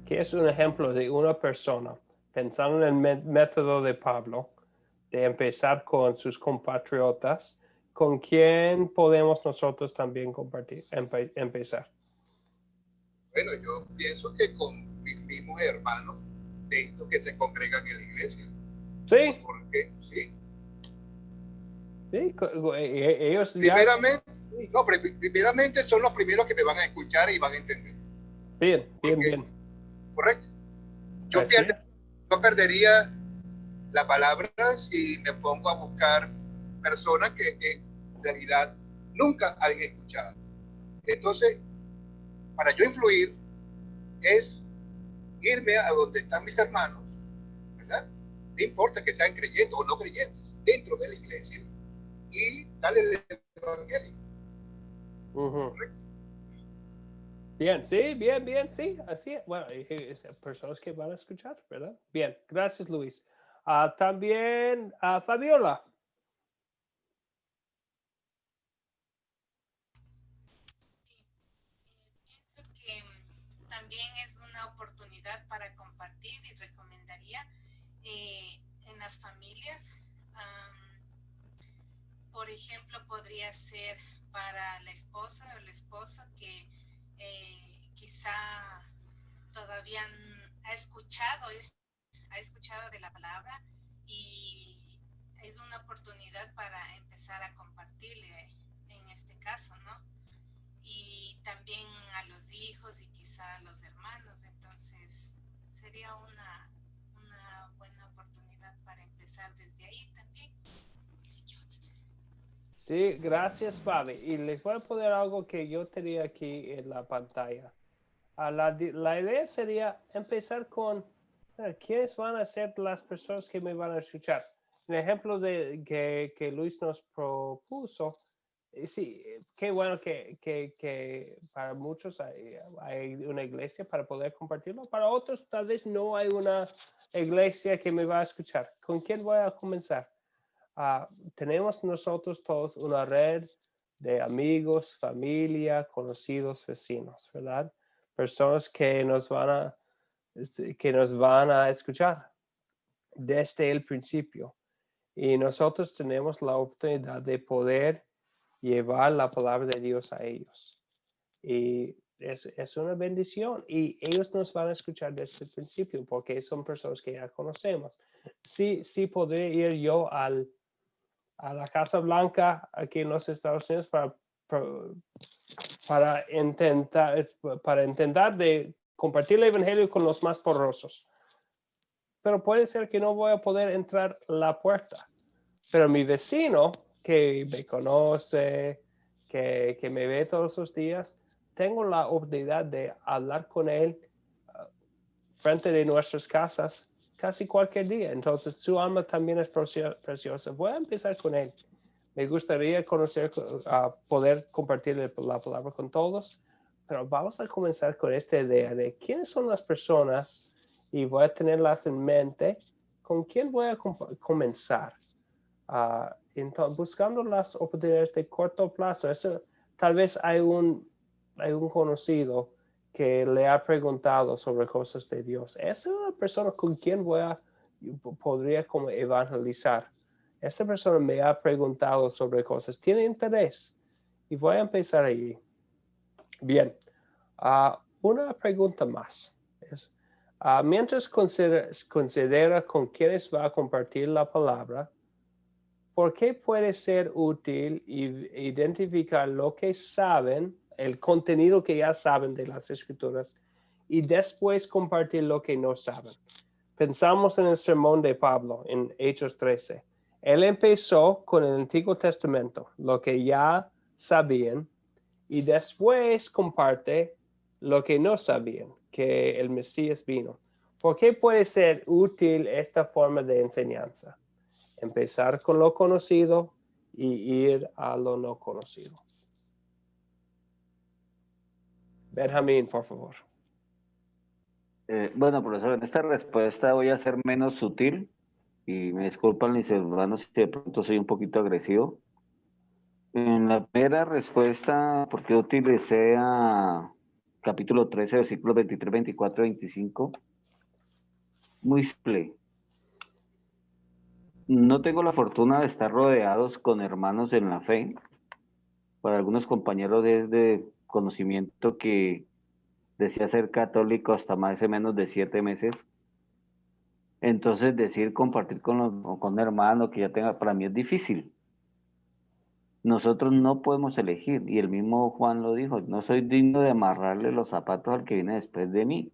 ¿Qué es un ejemplo de una persona, pensando en el método de Pablo, de empezar con sus compatriotas? ¿Con quién podemos nosotros también empezar? Bueno, yo pienso que con mis mismos hermanos dentro que se congregan en la iglesia. Sí. Porque, sí. Sí, ellos Primeramente, No, primeramente son los primeros que me van a escuchar y van a entender. Bien, bien, Porque, bien. correcto. Yo Así es. no perdería la palabra si me pongo a buscar personas que en realidad nunca han escuchado. Entonces, para yo influir es irme a donde están mis hermanos, ¿verdad? No importa que sean creyentes o no creyentes, dentro de la iglesia, y darle el evangelio. ¿Correcto? Bien, sí, bien, bien, sí, así es. Bueno, personas que van a escuchar, ¿verdad? Bien, gracias, Luis. También, Fabiola. Pienso que también es una oportunidad para compartir y recomendaría en las familias. Por ejemplo, podría ser para la esposa o el esposo que quizá todavía ha escuchado de la palabra y es una oportunidad para empezar a compartirle en este caso, ¿no? Y también a los hijos y quizá a los hermanos, entonces sería una buena oportunidad para empezar desde ahí también. Sí, gracias, Fabi. Y les voy a poner algo que yo tenía aquí en la pantalla. La idea sería empezar con quiénes van a ser las personas que me van a escuchar. El ejemplo que Luis nos propuso, sí, qué bueno que para muchos hay una iglesia para poder compartirlo. Para otros tal vez no hay una iglesia que me va a escuchar. ¿Con quién voy a comenzar? Tenemos nosotros todos una red de amigos, familia, conocidos, vecinos, ¿verdad? Personas que nos van a escuchar desde el principio. Y nosotros tenemos la oportunidad de poder llevar la palabra de Dios a ellos. Y es una bendición. Y ellos nos van a escuchar desde el principio porque son personas que ya conocemos. Sí podré ir yo a la Casa Blanca aquí en los Estados Unidos para intentar de compartir el evangelio con los más porosos. Pero puede ser que no voy a poder entrar la puerta. Pero mi vecino que me conoce, que me ve todos los días, tengo la oportunidad de hablar con él frente de nuestras casas casi cualquier día. Entonces su alma también es preciosa. Voy a empezar con él. Me gustaría poder compartir la palabra con todos, pero vamos a comenzar con esta idea de quiénes son las personas y voy a tenerlas en mente. ¿Con quién voy a comenzar? Entonces, buscando las oportunidades de corto plazo. Tal vez hay un conocido que le ha preguntado sobre cosas de Dios. Esa es una persona con quien podría como evangelizar. Esta persona me ha preguntado sobre cosas, tiene interés y voy a empezar allí. Bien, una pregunta más. Mientras considera con quienes va a compartir la palabra, ¿por qué puede ser útil identificar lo que saben, el contenido que ya saben de las escrituras, y después compartir lo que no saben? Pensamos en el sermón de Pablo en Hechos 13. Él empezó con el Antiguo Testamento, lo que ya sabían, y después comparte lo que no sabían, que el Mesías vino. ¿Por qué puede ser útil esta forma de enseñanza? Empezar con lo conocido y ir a lo no conocido. Benjamín, por favor. Bueno, profesor, en esta respuesta voy a ser menos sutil y me disculpan mis hermanos si de pronto soy un poquito agresivo. En la primera respuesta, porque utilicé a capítulo 13, versículos 23, 24, 25, muy simple. No tengo la fortuna de estar rodeados con hermanos en la fe. Para algunos compañeros de conocimiento que decía ser católico hasta más o menos de 7 meses. Entonces compartir con un hermano que ya tenga, para mí es difícil. nosotros no podemos elegir, y el mismo Juan lo dijo, no soy digno de amarrarle los zapatos al que viene después de mí,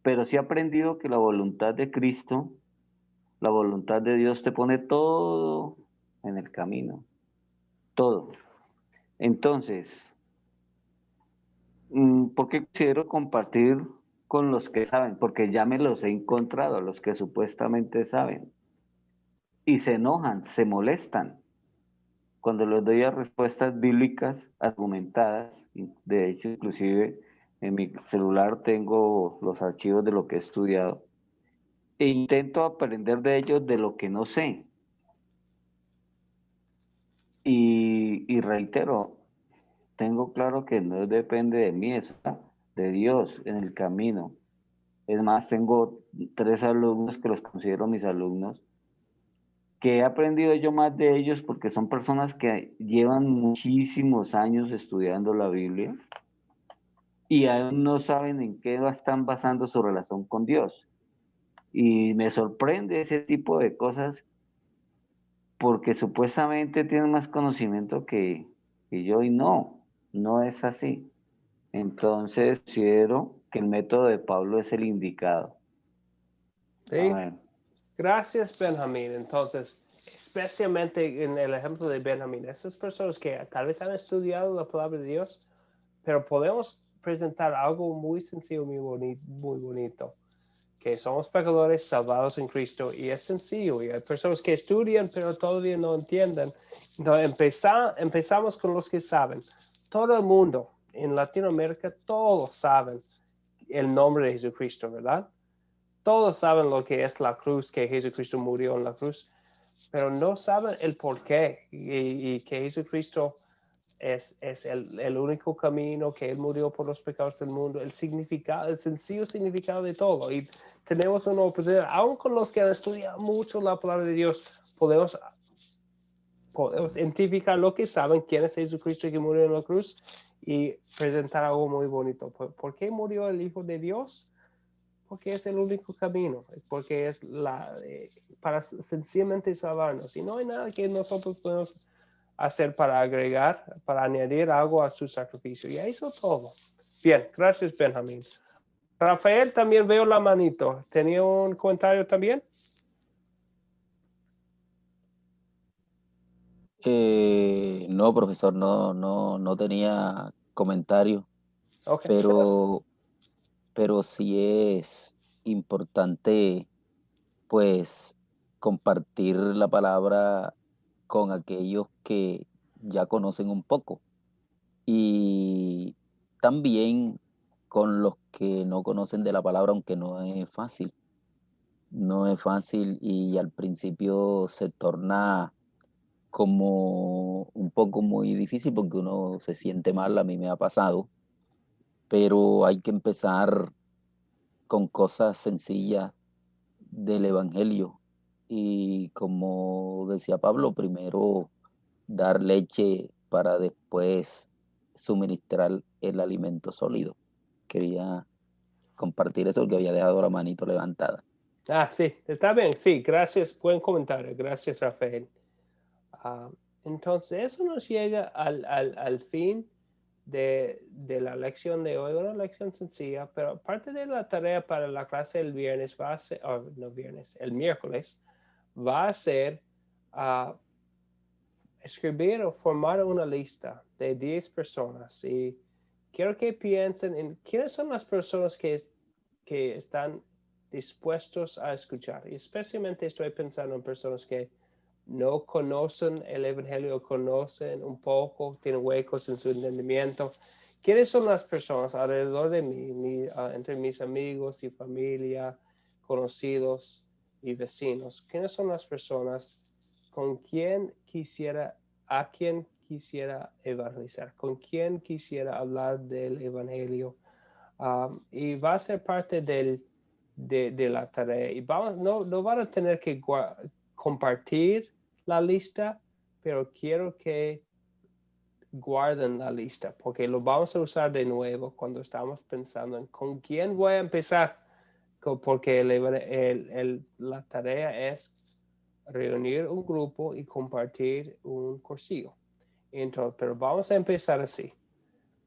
pero sí he aprendido que la voluntad de Cristo, la voluntad de Dios te pone todo en el camino, todo. Entonces, ¿por qué considero compartir con los que saben? Porque ya me los he encontrado, los que supuestamente saben, y se enojan, se molestan cuando les doy a respuestas bíblicas argumentadas. De hecho, inclusive en mi celular tengo los archivos de lo que he estudiado e intento aprender de ellos de lo que no sé. Y reitero, tengo claro que no depende de mí, es de Dios en el camino. Es más, tengo 3 alumnos que los considero mis alumnos, que he aprendido yo más de ellos porque son personas que llevan muchísimos años estudiando la Biblia y aún no saben en qué están basando su relación con Dios. Y me sorprende ese tipo de cosas porque supuestamente tienen más conocimiento que yo y no es así. Entonces, considero que el método de Pablo es el indicado. Sí. Amén. Gracias, Benjamín. Entonces, especialmente en el ejemplo de Benjamín, esas personas que tal vez han estudiado la palabra de Dios, pero podemos presentar algo muy sencillo, muy bonito, que somos pecadores salvados en Cristo, y es sencillo, y hay personas que estudian pero todavía no entienden. Entonces empezamos con los que saben. Todo el mundo en Latinoamérica, todos saben el nombre de Jesucristo, ¿verdad? Todos saben lo que es la cruz, que Jesucristo murió en la cruz, pero no saben el por qué, y que Jesucristo es el único camino, que Él murió por los pecados del mundo, el significado, el sencillo significado de todo. Y tenemos una oportunidad, aun con los que han estudiado mucho la palabra de Dios, podemos identificar lo que saben, quién es Jesucristo que murió en la cruz, y presentar algo muy bonito. ¿Por qué murió el Hijo de Dios? Porque es el único camino, porque es para sencillamente salvarnos. Y no hay nada que nosotros podemos hacer para agregar, para añadir algo a su sacrificio. Y eso todo. Bien, gracias, Benjamín. Rafael, también veo la manito. ¿Tenía un comentario también? No, profesor, no tenía comentario, Okay. pero sí es importante, pues, compartir la palabra con aquellos que ya conocen un poco y también con los que no conocen de la palabra, aunque no es fácil. No es fácil y al principio se torna como un poco muy difícil porque uno se siente mal, a mí me ha pasado, pero hay que empezar con cosas sencillas del Evangelio. Y como decía Pablo, primero dar leche para después suministrar el alimento sólido. Quería compartir eso porque había dejado la manito levantada. Sí, está bien. Sí, gracias. Buen comentario. Gracias, Rafael. Entonces, eso nos llega al fin de la lección de hoy, una lección sencilla, pero parte de la tarea para la clase del viernes va a ser, el miércoles, va a ser escribir o formar una lista de 10 personas. Y quiero que piensen en quiénes son las personas que están dispuestos a escuchar. Y especialmente estoy pensando en personas que no conocen el Evangelio, conocen un poco, tienen huecos en su entendimiento. ¿Quiénes son las personas alrededor de mí, entre mis amigos y familia, conocidos y vecinos? ¿Quiénes son las personas con a quien quisiera evangelizar, con quien quisiera hablar del Evangelio? Y va a ser parte de la tarea. Y no van a tener que compartir la lista, pero quiero que guarden la lista, porque lo vamos a usar de nuevo cuando estamos pensando en con quién voy a empezar, porque la tarea es reunir un grupo y compartir un cursillo. Entonces, pero vamos a empezar así,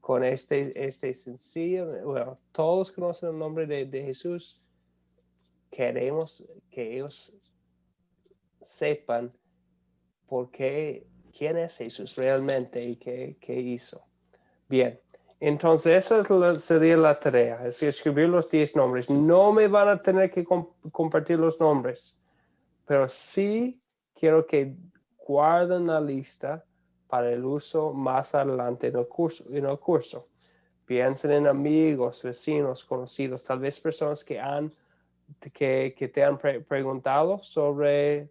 con este sencillo, bueno, todos conocen el nombre de Jesús. Queremos que ellos sepan por qué, quién es Jesús realmente y qué hizo. Bien, entonces esa sería la tarea, es escribir los 10 nombres. No me van a tener que compartir los nombres, pero sí quiero que guarden la lista para el uso más adelante en el curso. Piensen en amigos, vecinos, conocidos, tal vez personas que te han preguntado sobre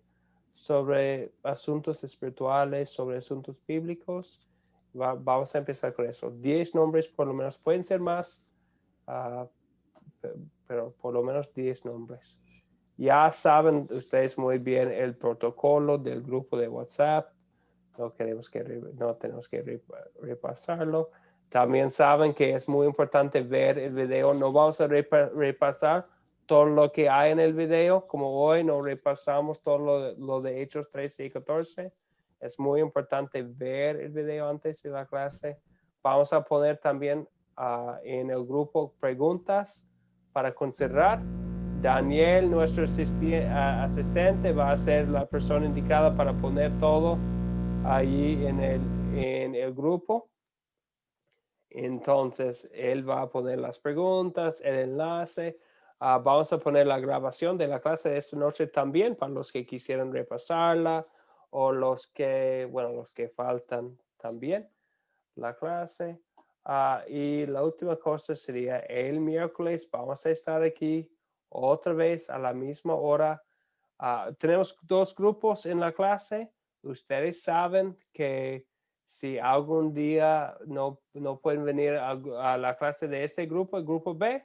asuntos espirituales, sobre asuntos bíblicos. Vamos a empezar con eso. 10 nombres por lo menos, pueden ser más, pero por lo menos 10 nombres. Ya saben ustedes muy bien el protocolo del grupo de WhatsApp. No tenemos que repasarlo. También saben que es muy importante ver el video. No vamos a repasar todo lo que hay en el video, como hoy no repasamos todo lo de Hechos 13 y 14. Es muy importante ver el video antes de la clase. Vamos a poner también en el grupo preguntas para considerar. Daniel, nuestro asistente, va a ser la persona indicada para poner todo ahí en el grupo. Entonces, él va a poner las preguntas, el enlace. Vamos a poner la grabación de la clase de esta noche también para los que quisieran repasarla o los que faltan también la clase. Y la última cosa sería el miércoles vamos a estar aquí otra vez a la misma hora. Tenemos 2 grupos en la clase. Ustedes saben que si algún día no pueden venir a la clase de este grupo, el grupo B,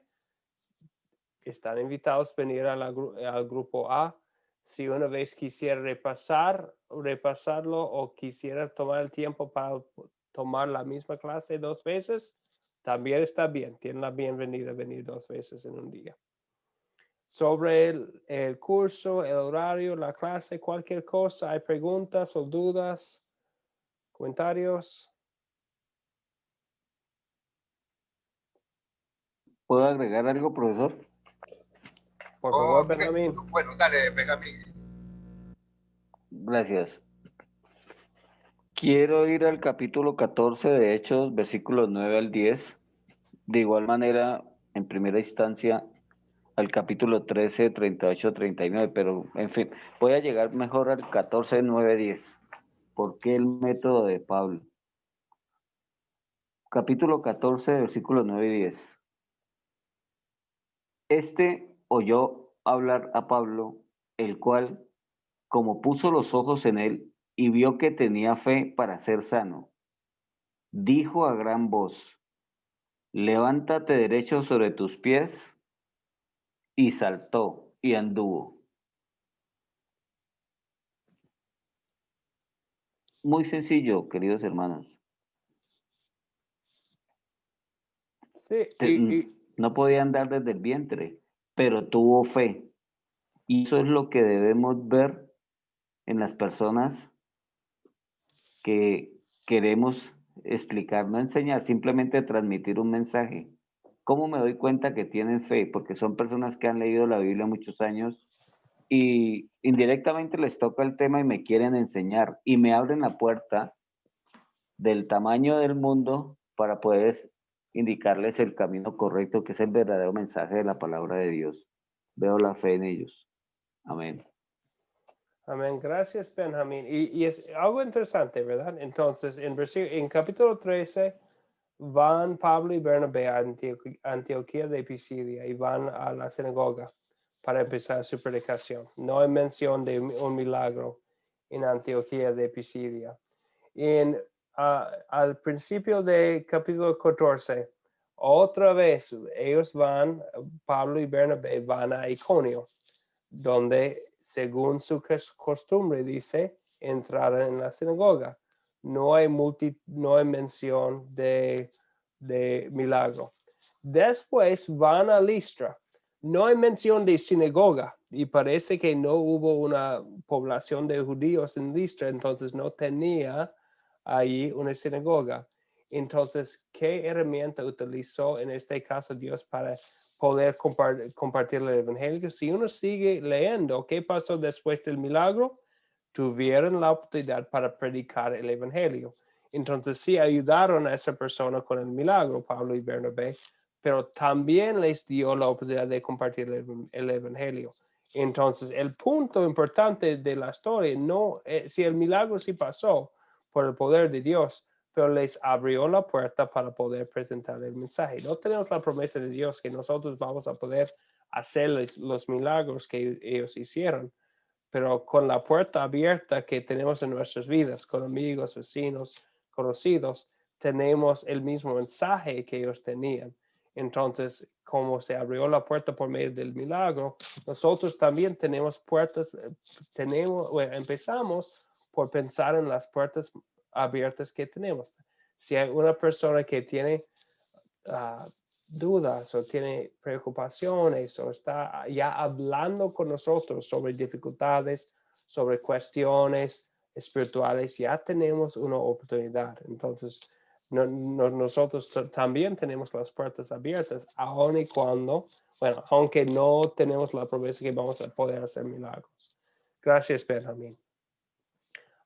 están invitados a venir al grupo A. Si una vez quisiera repasarlo o quisiera tomar el tiempo para tomar la misma clase 2 veces, también está bien. Tienen la bienvenida a venir 2 veces en un día. Sobre el curso, el horario, la clase, cualquier cosa, ¿hay preguntas o dudas, comentarios? ¿Puedo agregar algo, profesor? Por favor, Benjamín. Bueno, dale, Benjamín. Gracias. Quiero ir al capítulo 14 de Hechos, versículos 9 al 10. De igual manera, en primera instancia, al capítulo 13, 38, 39. Pero, en fin, voy a llegar mejor al 14, 9, 10. ¿Por qué el método de Pablo? Capítulo 14, versículos 9 y 10. Este oyó hablar a Pablo, el cual, como puso los ojos en él y vio que tenía fe para ser sano, dijo a gran voz: levántate derecho sobre tus pies, y saltó y anduvo. Muy sencillo, queridos hermanos. Sí, no podía andar desde el vientre, pero tuvo fe. Y eso es lo que debemos ver en las personas que queremos explicar, no enseñar, simplemente transmitir un mensaje. ¿Cómo me doy cuenta que tienen fe? Porque son personas que han leído la Biblia muchos años y indirectamente les toca el tema y me quieren enseñar y me abren la puerta del tamaño del mundo para poder indicarles el camino correcto, que es el verdadero mensaje de la palabra de Dios. Veo la fe en ellos. Amén. Amén. Gracias, Benjamín. Y es algo interesante, ¿verdad? Entonces, en capítulo 13, van Pablo y Bernabé a Antioquía de Pisidia y van a la sinagoga para empezar su predicación. No hay mención de un milagro en Antioquía de Pisidia. Al principio de capítulo 14, otra vez Pablo y Bernabé van a Iconio, donde según su costumbre dice, entrar en la sinagoga. No hay mención de milagro. Después van a Listra. No hay mención de sinagoga y parece que no hubo una población de judíos en Listra, entonces no tenía ahí una sinagoga. Entonces, ¿qué herramienta utilizó en este caso Dios para poder compartir el evangelio? Si uno sigue leyendo, ¿qué pasó después del milagro? Tuvieron la oportunidad para predicar el evangelio. Entonces, sí ayudaron a esa persona con el milagro, Pablo y Bernabé, pero también les dio la oportunidad de compartir el evangelio. Entonces, el punto importante de la historia, no, si el milagro sí pasó por el poder de Dios, pero les abrió la puerta para poder presentar el mensaje. No tenemos la promesa de Dios que nosotros vamos a poder hacer los milagros que ellos hicieron, pero con la puerta abierta que tenemos en nuestras vidas, con amigos, vecinos, conocidos, tenemos el mismo mensaje que ellos tenían. Entonces, como se abrió la puerta por medio del milagro, nosotros también tenemos puertas, empezamos por pensar en las puertas abiertas que tenemos. Si hay una persona que tiene dudas o tiene preocupaciones o está ya hablando con nosotros sobre dificultades, sobre cuestiones espirituales, ya tenemos una oportunidad. Entonces, nosotros también tenemos las puertas abiertas, aun y cuando, bueno, aunque no tenemos la promesa que vamos a poder hacer milagros. Gracias, Benjamín.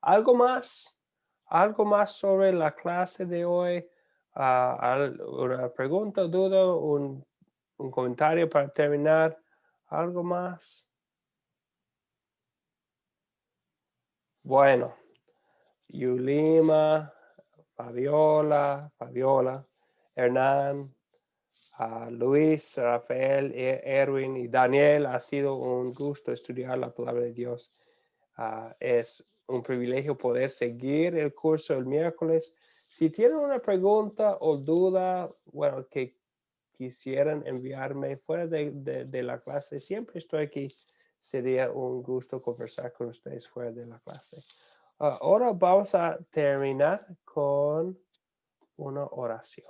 ¿Algo más? ¿Algo más sobre la clase de hoy? Una pregunta, duda, un comentario para terminar. ¿Algo más? Bueno, Yulima, Fabiola, Hernán, Luis, Rafael, Erwin y Daniel, ha sido un gusto estudiar la palabra de Dios. Es un privilegio poder seguir el curso el miércoles. Si tienen una pregunta o duda, bueno, que quisieran enviarme fuera de la clase, siempre estoy aquí. Sería un gusto conversar con ustedes fuera de la clase. Ahora vamos a terminar con una oración.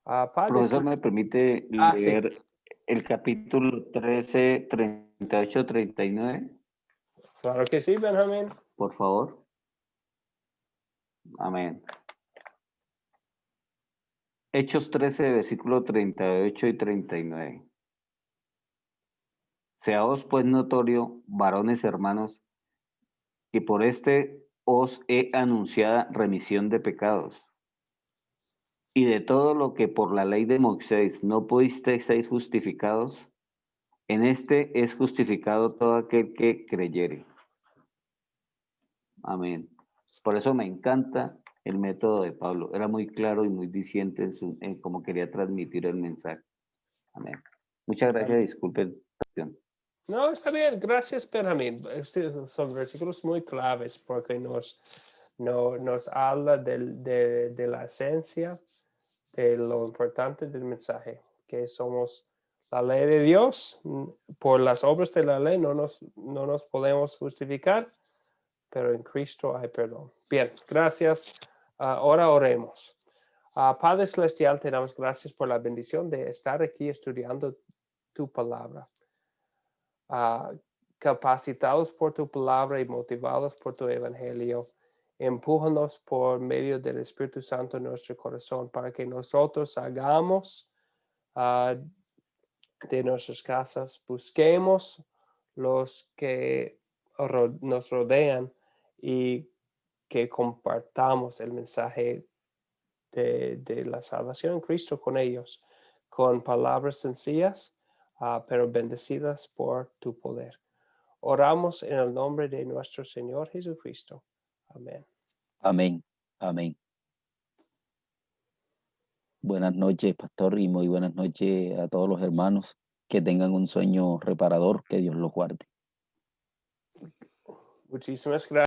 Profesor, ¿me permite leer sí. el capítulo 13, 38, 39? Claro que sí, Benjamín. Por favor. Amén. Hechos 13, versículo 38 y 39. Seaos pues notorio, varones hermanos, que por este os he anunciado remisión de pecados. Y de todo lo que por la ley de Moisés no pudisteis ser justificados, en este es justificado todo aquel que creyere. Amén. Por eso me encanta el método de Pablo. Era muy claro y muy diciente en cómo quería transmitir el mensaje. Amén. Muchas gracias. Disculpen. No, está bien. Gracias, Benjamín. Son versículos muy claves porque nos habla de la esencia, de lo importante del mensaje, que somos la ley de Dios. Por las obras de la ley no nos podemos justificar, pero en Cristo hay perdón. Bien, gracias. Ahora oremos. Padre Celestial, te damos gracias por la bendición de estar aquí estudiando tu palabra. Capacitados por tu palabra y motivados por tu evangelio, empújanos por medio del Espíritu Santo en nuestro corazón para que nosotros hagamos de nuestras casas, busquemos los que nos rodean y que compartamos el mensaje de la salvación en Cristo con ellos, con palabras sencillas, pero bendecidas por tu poder. Oramos en el nombre de nuestro Señor Jesucristo. Amén. Amén. Amén. Buenas noches, pastor, y muy buenas noches a todos los hermanos. Que tengan un sueño reparador, que Dios los guarde. Muchísimas gracias.